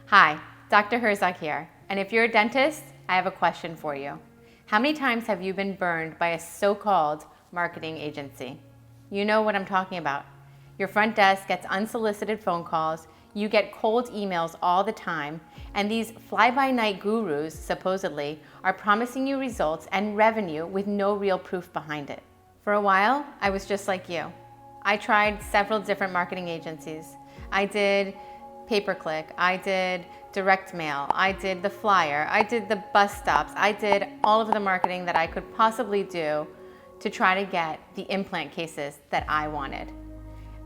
Hi, Dr. Herzog here, and if you're a dentist, I have a question for you. How many times have you been burned by a so-called marketing agency? You know what I'm talking about. Your front desk gets unsolicited phone calls, you get cold emails all the time, and these fly-by-night gurus, supposedly, are promising you results and revenue with no real proof behind it. For a while, I was just like you. I tried several different marketing agencies. I did pay-per-click, I did direct mail, I did the flyer, I did the bus stops, I did all of the marketing that I could possibly do to try to get the implant cases that I wanted.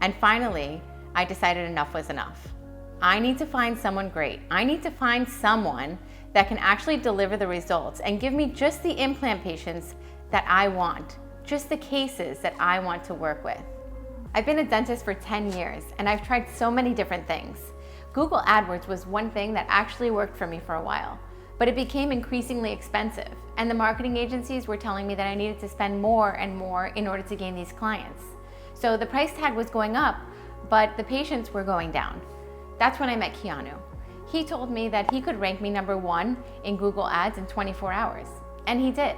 And finally, I decided enough was enough. I need to find someone great. I need to find someone that can actually deliver the results and give me just the implant patients that I want, just the cases that I want to work with. I've been a dentist for 10 years and I've tried so many different things. Google AdWords was one thing that actually worked for me for a while, but it became increasingly expensive, and the marketing agencies were telling me that I needed to spend more and more in order to gain these clients. So the price tag was going up, but the patients were going down. That's when I met Keanu. He told me that he could rank me #1 in Google Ads in 24 hours, and he did.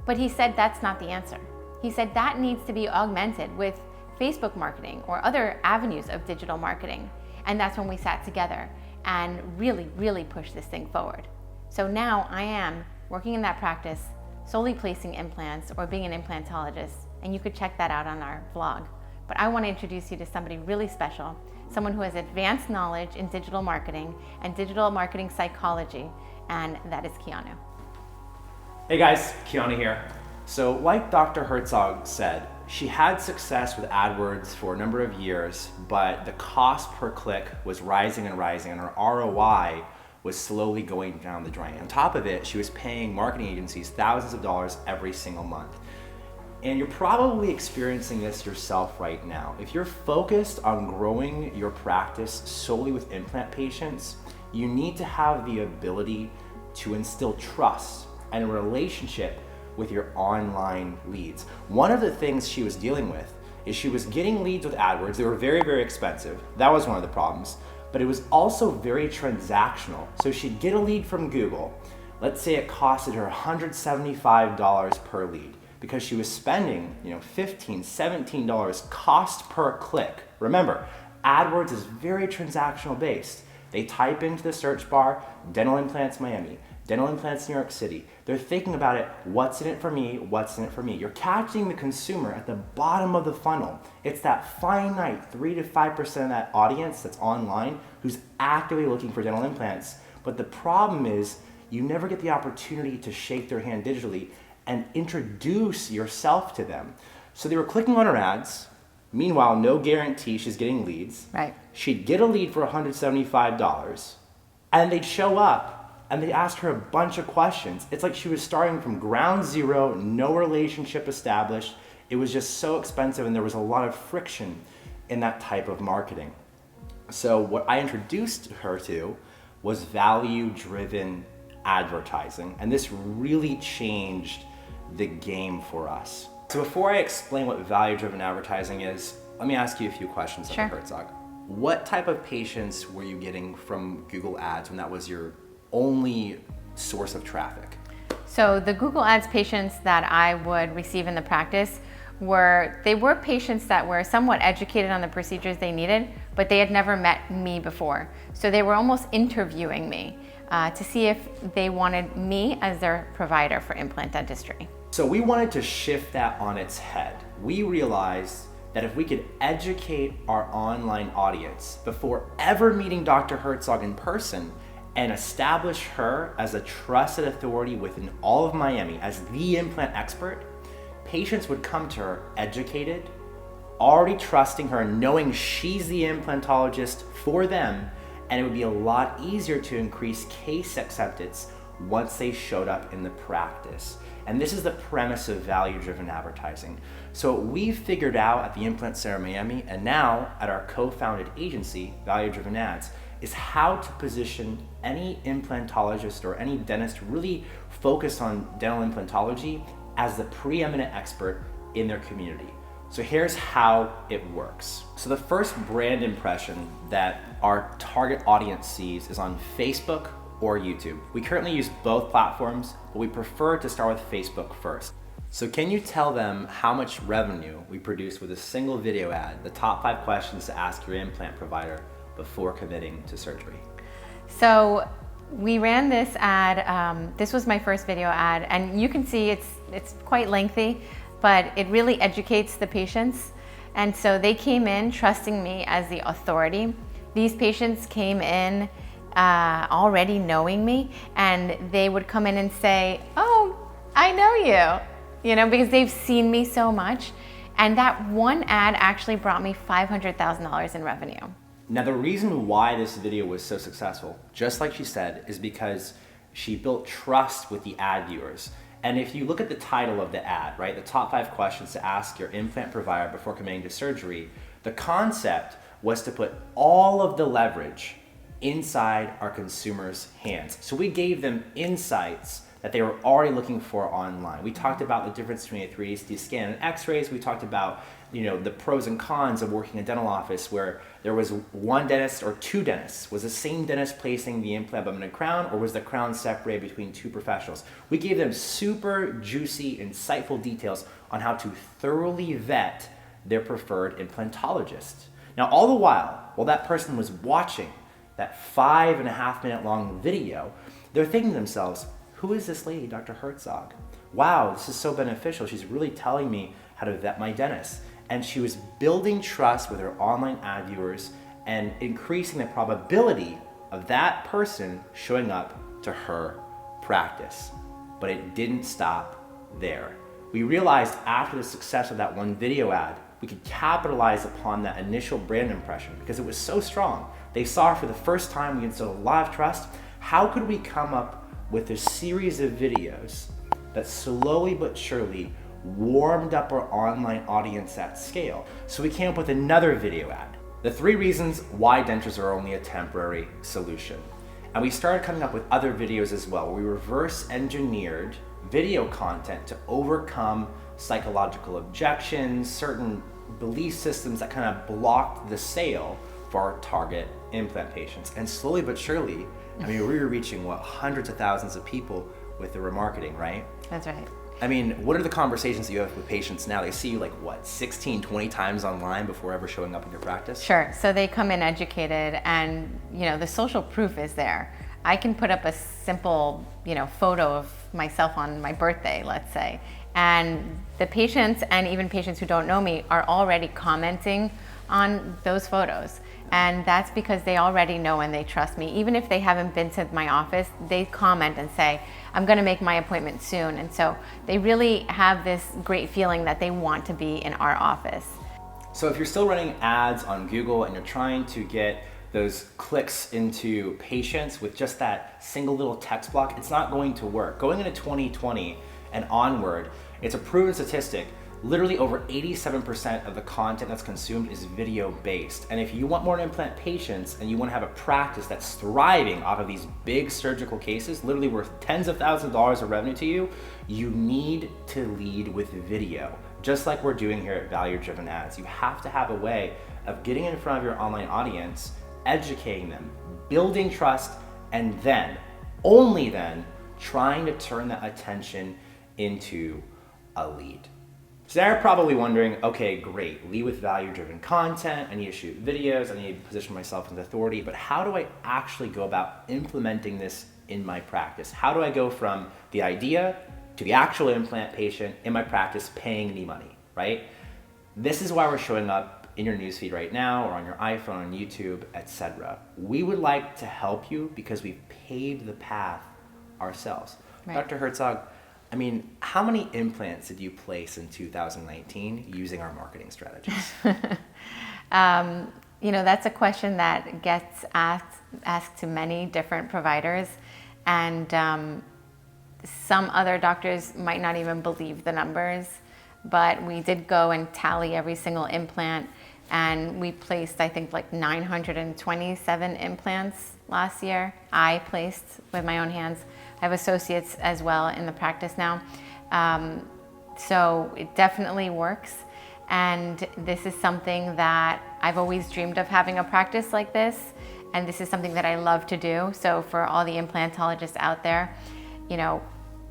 But he said that's not the answer. He said that needs to be augmented with Facebook marketing or other avenues of digital marketing. And that's when we sat together and really pushed this thing forward. So now I am working in that practice, solely placing implants or being an implantologist, and you could check that out on our vlog. But I want to introduce you to somebody really special, someone who has advanced knowledge in digital marketing and digital marketing psychology, and that is Keanu. Hey guys, Keanu here. So like Dr. Herzog said, she had success with AdWords for a number of years, but the cost per click was rising and rising, and her ROI was slowly going down the drain. On top of it, she was paying marketing agencies thousands of dollars every single month. And you're probably experiencing this yourself right now. If you're focused on growing your practice solely with implant patients, you need to have the ability to instill trust and a relationship with your online leads. One of the things she was dealing with is she was getting leads with AdWords. They were very expensive. That was one of the problems. But it was also very transactional. So she'd get a lead from Google. Let's say it costed her $175 per lead because she was spending $15, $17 cost per click. Remember, AdWords is very transactional based. They type into the search bar, dental implants Miami, dental implants New York City. They're thinking about it, what's in it for me, what's in it for me. You're catching the consumer at the bottom of the funnel. It's that finite 3 to 5% of that audience that's online who's actively looking for dental implants. But the problem is you never get the opportunity to shake their hand digitally and introduce yourself to them. So they were clicking on her ads. Meanwhile, no guarantee she's getting leads. Right. She'd get a lead for $175 and they'd show up and they asked her a bunch of questions. It's like she was starting from ground zero, no relationship established. It was just so expensive and there was a lot of friction in that type of marketing. So what I introduced her to was value-driven advertising, and this really changed the game for us. So before I explain what value-driven advertising is, let me ask you a few questions, Dr. Herzog. What type of patients were you getting from Google Ads when that was your only source of traffic? So the Google Ads patients that I would receive in the practice were patients that were somewhat educated on the procedures they needed, but they had never met me before. So they were almost interviewing me to see if they wanted me as their provider for implant dentistry. So we wanted to shift that on its head. We realized that if we could educate our online audience before ever meeting Dr. Herzog in person and establish her as a trusted authority within all of Miami as the implant expert, patients would come to her educated, already trusting her, knowing she's the implantologist for them, and it would be a lot easier to increase case acceptance once they showed up in the practice. And this is the premise of value-driven advertising. So what we figured out at the Implant Center Miami and now at our co-founded agency, Value-Driven Ads, is how to position any implantologist or any dentist really focused on dental implantology as the preeminent expert in their community. So here's how it works. So the first brand impression that our target audience sees is on Facebook or YouTube. We currently use both platforms, but we prefer to start with Facebook first. So can you tell them how much revenue we produce with a single video ad, the top 5 questions to ask your implant provider before committing to surgery? So we ran this ad, this was my first video ad, and you can see it's quite lengthy, but it really educates the patients. And so they came in trusting me as the authority. These patients came in already knowing me, and they would come in and say, "Oh, I know you," because they've seen me so much. And that one ad actually brought me $500,000 in revenue. Now, the reason why this video was so successful, just like she said, is because she built trust with the ad viewers. And if you look at the title of the ad, right, the top 5 questions to ask your implant provider before committing to surgery, the concept was to put all of the leverage inside our consumers' hands. So we gave them insights that they were already looking for online. We talked about the difference between a 3D scan and x-rays. We talked about the pros and cons of working in a dental office where there was one dentist or 2 dentists. Was the same dentist placing the implant abutment and crown, or was the crown separated between 2 professionals? We gave them super juicy, insightful details on how to thoroughly vet their preferred implantologist. Now, all the while that person was watching that 5.5-minute long video, they're thinking to themselves, who is this lady, Dr. Herzog? Wow, this is so beneficial. She's really telling me how to vet my dentist. And she was building trust with her online ad viewers and increasing the probability of that person showing up to her practice. But it didn't stop there. We realized after the success of that one video ad, we could capitalize upon that initial brand impression because it was so strong. They saw her for the first time, we instilled a lot of trust. How could we come up with a series of videos that slowly but surely warmed up our online audience at scale? So we came up with another video ad. The 3 reasons why dentures are only a temporary solution. And we started coming up with other videos as well, where we reverse engineered video content to overcome psychological objections, certain belief systems that kind of blocked the sale for our target implant patients. And slowly but surely, we were reaching hundreds of thousands of people with the remarketing, right? That's right. What are the conversations that you have with patients now? They see you 16, 20 times online before ever showing up in your practice? Sure. So they come in educated, and the social proof is there. I can put up a simple, photo of myself on my birthday, let's say, and the patients and even patients who don't know me are already commenting on those photos. And that's because they already know and they trust me. Even if they haven't been to my office, they comment and say, I'm gonna make my appointment soon. And so they really have this great feeling that they want to be in our office. So if you're still running ads on Google and you're trying to get those clicks into patients with just that single little text block, it's not going to work. Going into 2020 and onward, it's a proven statistic. Literally over 87% of the content that's consumed is video based. And if you want more implant patients and you want to have a practice that's thriving off of these big surgical cases, literally worth tens of thousands of dollars of revenue to you, you need to lead with video. Just like we're doing here at Value Driven Ads. You have to have a way of getting in front of your online audience, educating them, building trust, and then, only then, trying to turn that attention into a lead. So now you're probably wondering, okay, great, lead with value-driven content, I need to shoot videos, I need to position myself as authority, but how do I actually go about implementing this in my practice? How do I go from the idea to the actual implant patient in my practice paying me money, right? This is why we're showing up in your newsfeed right now or on your iPhone, on YouTube, etc. We would like to help you because we've paved the path ourselves. Right. Dr. Herzog, how many implants did you place in 2019 using our marketing strategies? That's a question that gets asked to many different providers, and some other doctors might not even believe the numbers, but we did go and tally every single implant, and we placed, I think, 927 implants last year. I placed with my own hands. I have associates as well in the practice now. So it definitely works. And this is something that I've always dreamed of, having a practice like this. And this is something that I love to do. So for all the implantologists out there, you know,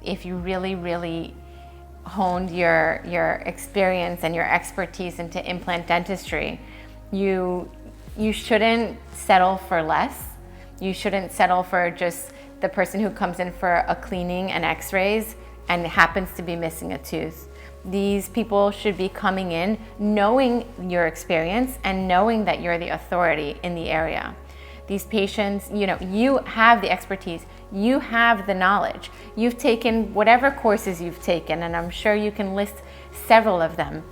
if you really, really honed your experience and your expertise into implant dentistry, you shouldn't settle for less. You shouldn't settle for just the person who comes in for a cleaning and x-rays and happens to be missing a tooth. These people should be coming in knowing your experience and knowing that you're the authority in the area. These patients, you know, you have the expertise, you have the knowledge. You've taken whatever courses you've taken, and I'm sure you can list several of them.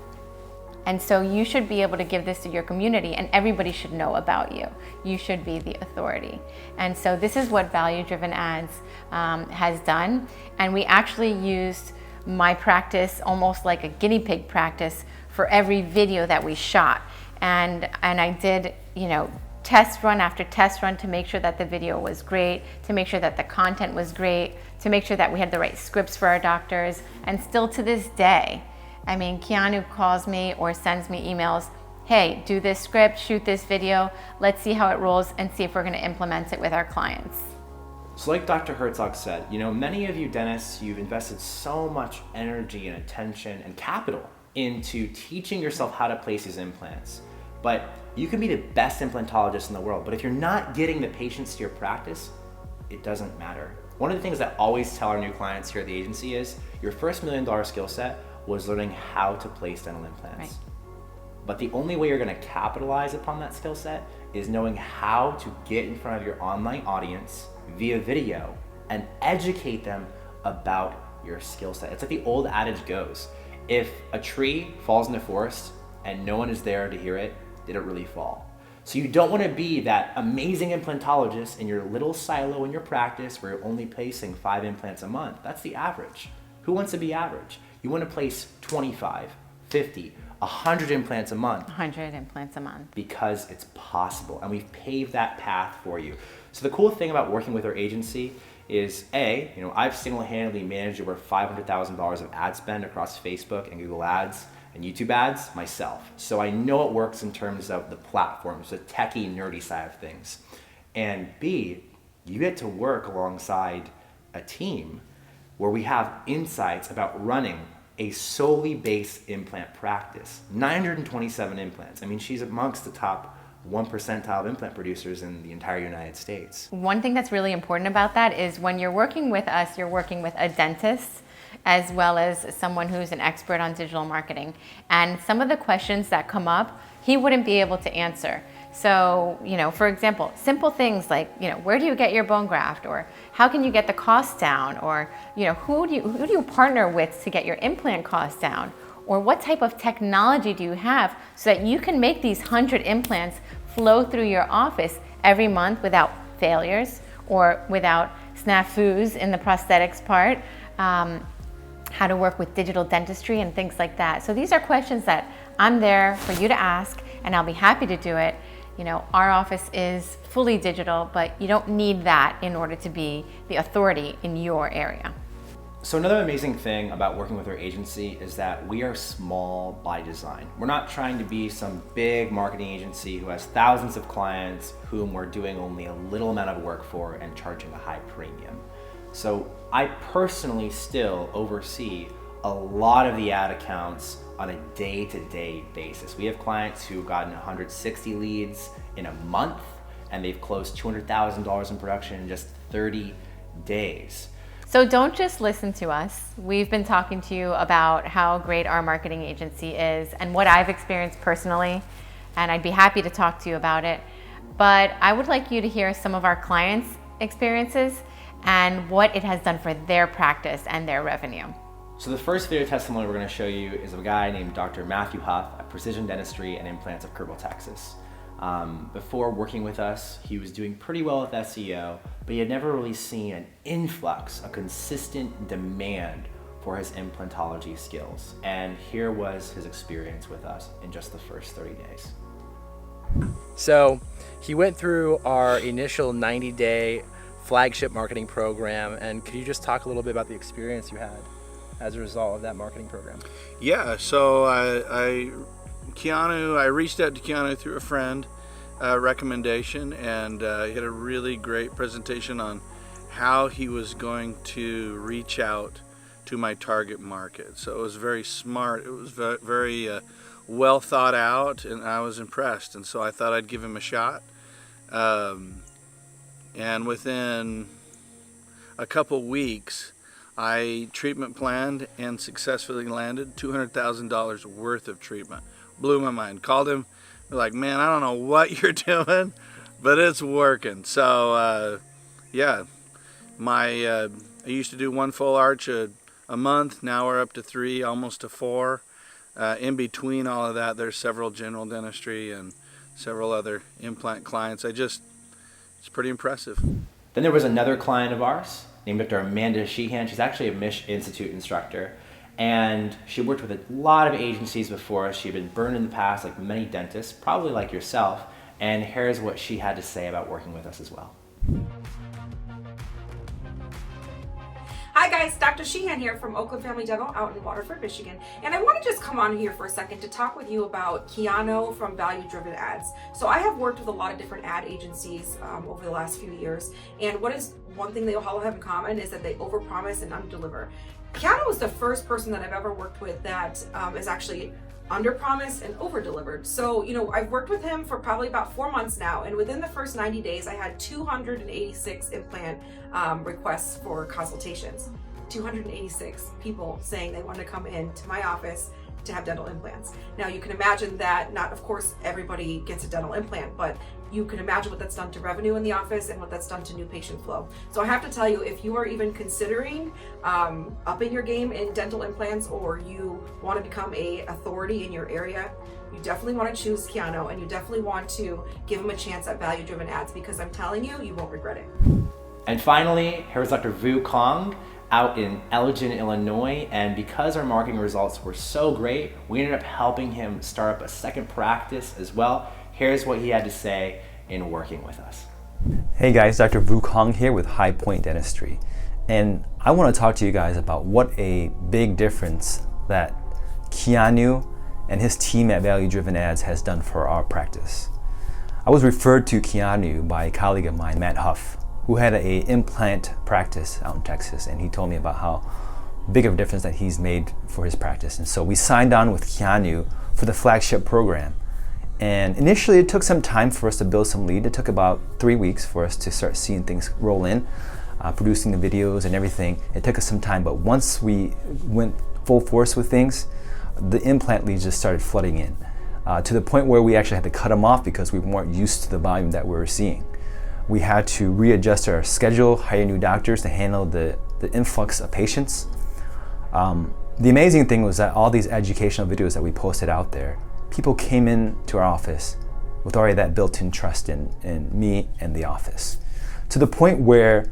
And so you should be able to give this to your community, and everybody should know about you. You should be the authority. And so this is what value-driven ads has done. And we actually used my practice almost like a guinea pig practice for every video that we shot. And I did, you know, test run after test run to make sure that the video was great, to make sure that the content was great, to make sure that we had the right scripts for our doctors. And still to this day, I mean, Keanu calls me or sends me emails, hey, do this script, shoot this video, let's see how it rolls and see if we're gonna implement it with our clients. So like Dr. Herzog said, you know, many of you dentists, you've invested so much energy and attention and capital into teaching yourself how to place these implants. But you can be the best implantologist in the world, but if you're not getting the patients to your practice, it doesn't matter. One of the things that I always tell our new clients here at the agency is your first $1 million skill set was learning how to place dental implants. Right. But the only way you're gonna capitalize upon that skill set is knowing how to get in front of your online audience via video and educate them about your skill set. It's like the old adage goes, if a tree falls in the forest and no one is there to hear it, did it really fall? So you don't wanna be that amazing implantologist in your little silo in your practice where you're only placing 5 implants a month. That's the average. Who wants to be average? You wanna place 25, 50, 100 implants a month. 100 implants a month. Because it's possible, and we've paved that path for you. So the cool thing about working with our agency is you know, I've single-handedly managed over $500,000 of ad spend across Facebook and Google Ads and YouTube ads myself. So I know it works in terms of the platforms, the techie, nerdy side of things. And B, you get to work alongside a team where we have insights about running a solely based implant practice. 927 implants. I mean, she's amongst the top 1 percentile of implant producers in the entire United States. One thing that's really important about that is when you're working with us, you're working with a dentist as well as someone who's an expert on digital marketing. And some of the questions that come up, he wouldn't be able to answer. So, you know, for example, simple things like, you know, where do you get your bone graft, or how can you get the cost down, or, you know, who do you partner with to get your implant costs down, or what type of technology do you have so that you can make these 100 implants flow through your office every month without failures or without snafus in the prosthetics part, how to work with digital dentistry and things like that. So these are questions that I'm there for you to ask, and I'll be happy to do it. You know, our office is fully digital, but you don't need that in order to be the authority in your area. So another amazing thing about working with our agency is that we are small by design. We're not trying to be some big marketing agency who has thousands of clients whom we're doing only a little amount of work for and charging a high premium. So I personally still oversee a lot of the ad accounts on a day-to-day basis. We have clients who've gotten 160 leads in a month, and they've closed $200,000 in production in just 30 days. So don't just listen to us. We've been talking to you about how great our marketing agency is and what I've experienced personally, and I'd be happy to talk to you about it. But I would like you to hear some of our clients' experiences and what it has done for their practice and their revenue. So the first video testimony we're going to show you is of a guy named Dr. Matthew Huff at Precision Dentistry and Implants of Kerrville, Texas. Before working with us, he was doing pretty well with SEO, but he had never really seen an influx, a consistent demand for his implantology skills. And here was his experience with us in just the first 30 days. So he went through our initial 90-day flagship marketing program, and could you just talk a little bit about the experience you had as a result of that marketing program? Yeah, so I Keanu, I reached out to Keanu through a friend recommendation, and he had a really great presentation on how he was going to reach out to my target market. So it was very smart. It was very well thought out, and I was impressed. And so I thought I'd give him a shot. And within a couple weeks, I treatment planned and successfully landed $200,000 worth of treatment. Blew my mind. Called him, like, man, I don't know what you're doing, but it's working. So yeah, I used to do 1 full arch a month. Now we're up to 3, almost to 4. In between all of that, there's several general dentistry and several other implant clients. It's pretty impressive. Then there was another client of ours named Dr. Amanda Sheehan. She's actually a Mish Institute instructor, and she worked with a lot of agencies before us. She'd been burned in the past, like many dentists, probably like yourself, and here's what she had to say about working with us as well. Hi guys, Dr. Sheehan here from Oakland Family Dental out in Waterford, Michigan. And I want to just come on here for a second to talk with you about Keanu from Value Driven Ads. So I have worked with a lot of different ad agencies over the last few years. And one thing they all have in common is that they overpromise and underdeliver. Keanu was the first person that I've ever worked with that is actually underpromised and over-delivered. So, I've worked with him for probably about 4 months now, and within the first 90 days, I had 286 implant requests for consultations. 286 people saying they want to come into my office to have dental implants. Now, you can imagine that not, of course, everybody gets a dental implant, but you can imagine what that's done to revenue in the office and what that's done to new patient flow. So I have to tell you, if you are even considering upping your game in dental implants, or you want to become a authority in your area, you definitely want to choose Keanu, and you definitely want to give him a chance at Value Driven Ads, because I'm telling you, you won't regret it. And finally, here's Dr. Vu Kong out in Elgin, Illinois, and because our marketing results were so great, we ended up helping him start up a second practice as well. Here's what he had to say in working with us. Hey guys, Dr. Vu Kong here with High Point Dentistry, and I want to talk to you guys about what a big difference that Keanu and his team at Value Driven Ads has done for our practice. I was referred to Keanu by a colleague of mine, Matt Huff, who had an implant practice out in Texas, and he told me about how big of a difference that he's made for his practice. And so we signed on with Keanu for the flagship program. And initially it took some time for us to build some lead. It took about 3 weeks for us to start seeing things roll in, producing the videos and everything. It took us some time, but once we went full force with things, the implant leads just started flooding in, to the point where we actually had to cut them off because we weren't used to the volume that we were seeing. We had to readjust our schedule, hire new doctors to handle the influx of patients. The amazing thing was that all these educational videos that we posted out there, people came in to our office with already that built-in trust in me and the office. To the point where,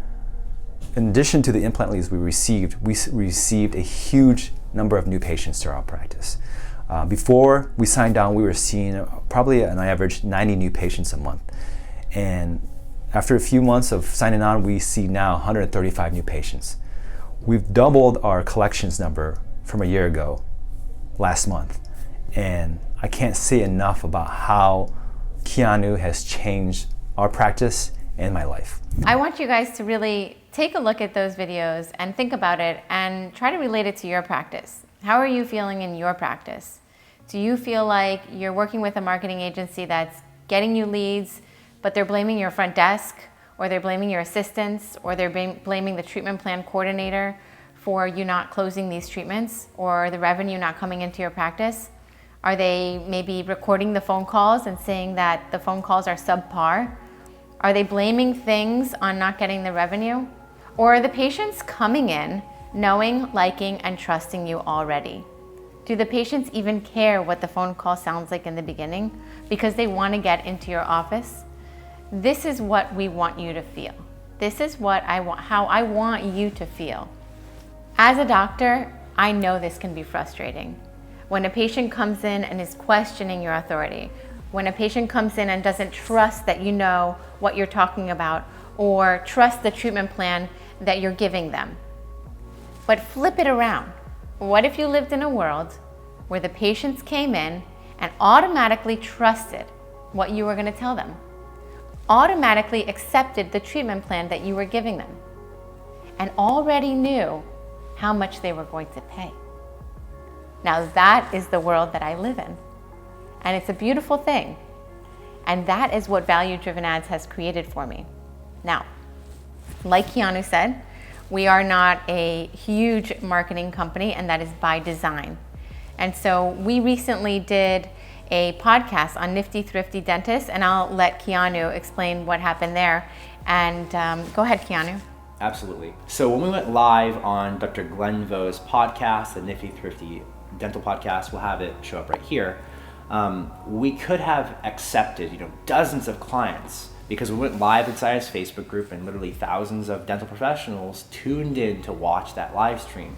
in addition to the implant leads we received a huge number of new patients to our practice. Before we signed on, we were seeing probably on average 90 new patients a month. And after a few months of signing on, we see now 135 new patients. We've doubled our collections number from a year ago, last month. And I can't say enough about how Keanu has changed our practice and my life. I want you guys to really take a look at those videos and think about it and try to relate it to your practice. How are you feeling in your practice? Do you feel like you're working with a marketing agency that's getting you leads, but they're blaming your front desk, or they're blaming your assistants, or they're blaming the treatment plan coordinator for you not closing these treatments, or the revenue not coming into your practice? Are they maybe recording the phone calls and saying that the phone calls are subpar? Are they blaming things on not getting the revenue? Or are the patients coming in knowing, liking, and trusting you already? Do the patients even care what the phone call sounds like in the beginning because they want to get into your office? This is what we want you to feel. This is how I want you to feel. As a doctor, I know this can be frustrating. When a patient comes in and is questioning your authority, when a patient comes in and doesn't trust that you know what you're talking about, or trust the treatment plan that you're giving them. But flip it around. What if you lived in a world where the patients came in and automatically trusted what you were going to tell them, automatically accepted the treatment plan that you were giving them, and already knew how much they were going to pay. Now that is the world that I live in, and it's a beautiful thing. And that is what value-driven ads has created for me. Now, like Keanu said, we are not a huge marketing company, and that is by design. And so we recently did a podcast on Nifty Thrifty Dentists, and I'll let Keanu explain what happened there. And go ahead, Keanu. Absolutely. So when we went live on Dr. Glenn Vo's podcast, the Nifty Thrifty Dental Podcast, we'll have it show up right here. We could have accepted, dozens of clients, because we went live inside his Facebook group and literally thousands of dental professionals tuned in to watch that live stream.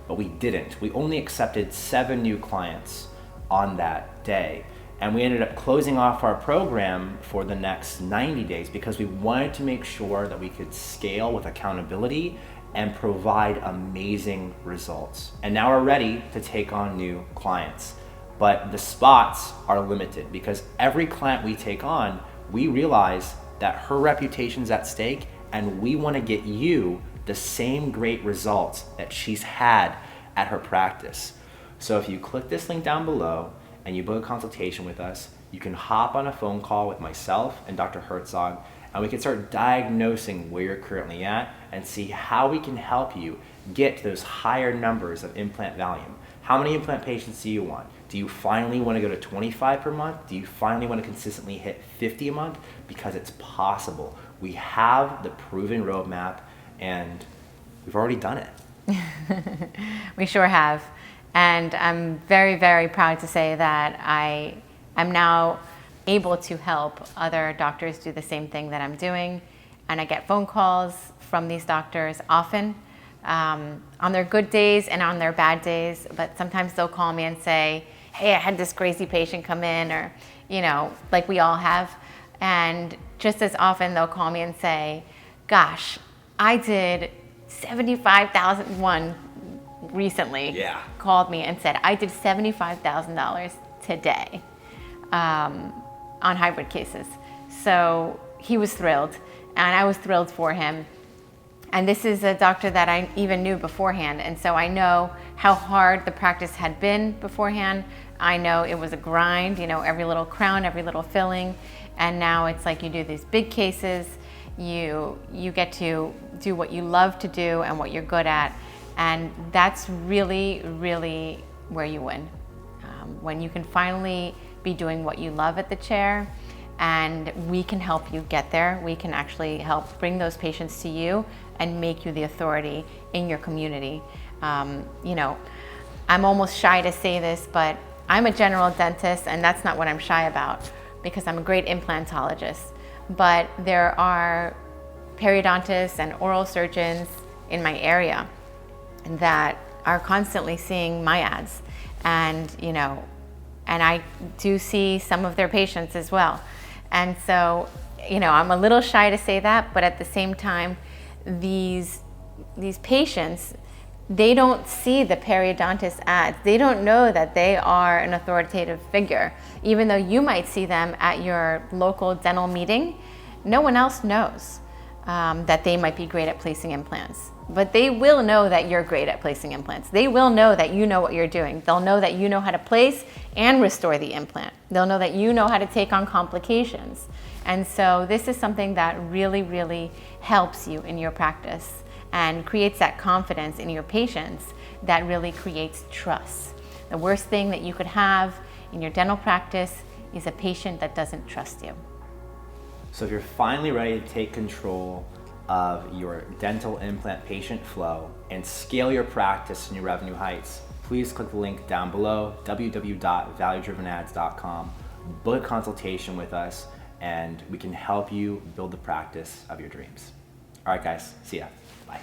But we didn't. We only accepted 7 new clients on that day. And we ended up closing off our program for the next 90 days because we wanted to make sure that we could scale with accountability and provide amazing results. And now we're ready to take on new clients. But the spots are limited because every client we take on, we realize that her reputation's at stake, and we want to get you the same great results that she's had at her practice. So if you click this link down below and you book a consultation with us, you can hop on a phone call with myself and Dr. Herzog, and we can start diagnosing where you're currently at and see how we can help you get to those higher numbers of implant volume. How many implant patients do you want? Do you finally want to go to 25 per month? Do you finally want to consistently hit 50 a month? Because it's possible. We have the proven roadmap, and we've already done it. We sure have. And I'm very, very proud to say that I am now able to help other doctors do the same thing that I'm doing. And I get phone calls from these doctors often, on their good days and on their bad days. But sometimes they'll call me and say, hey, I had this crazy patient come in, or, like we all have. And just as often they'll call me and say, gosh, I did 75,000. One recently called me and said, I did $75,000 today on hybrid cases. So he was thrilled, and I was thrilled for him. And this is a doctor that I even knew beforehand. And so I know how hard the practice had been beforehand. I know it was a grind, every little crown, every little filling. And now it's like you do these big cases, you get to do what you love to do and what you're good at. And that's really, really where you win. When you can finally be doing what you love at the chair, and we can help you get there. We can actually help bring those patients to you and make you the authority in your community. I'm almost shy to say this, but I'm a general dentist, and that's not what I'm shy about because I'm a great implantologist. But there are periodontists and oral surgeons in my area that are constantly seeing my ads, and I do see some of their patients as well. And so, I'm a little shy to say that, but at the same time, these patients, they don't see the periodontist ads. They don't know that they are an authoritative figure. Even though you might see them at your local dental meeting, no one else knows that they might be great at placing implants. But they will know that you're great at placing implants. They will know that you know what you're doing. They'll know that you know how to place and restore the implant. They'll know that you know how to take on complications. And so this is something that really, really helps you in your practice and creates that confidence in your patients that really creates trust. The worst thing that you could have in your dental practice is a patient that doesn't trust you. So if you're finally ready to take control of your dental implant patient flow and scale your practice to new revenue heights, please click the link down below, www.valuedrivenads.com. Book a consultation with us, and we can help you build the practice of your dreams. All right, guys, see ya. Bye.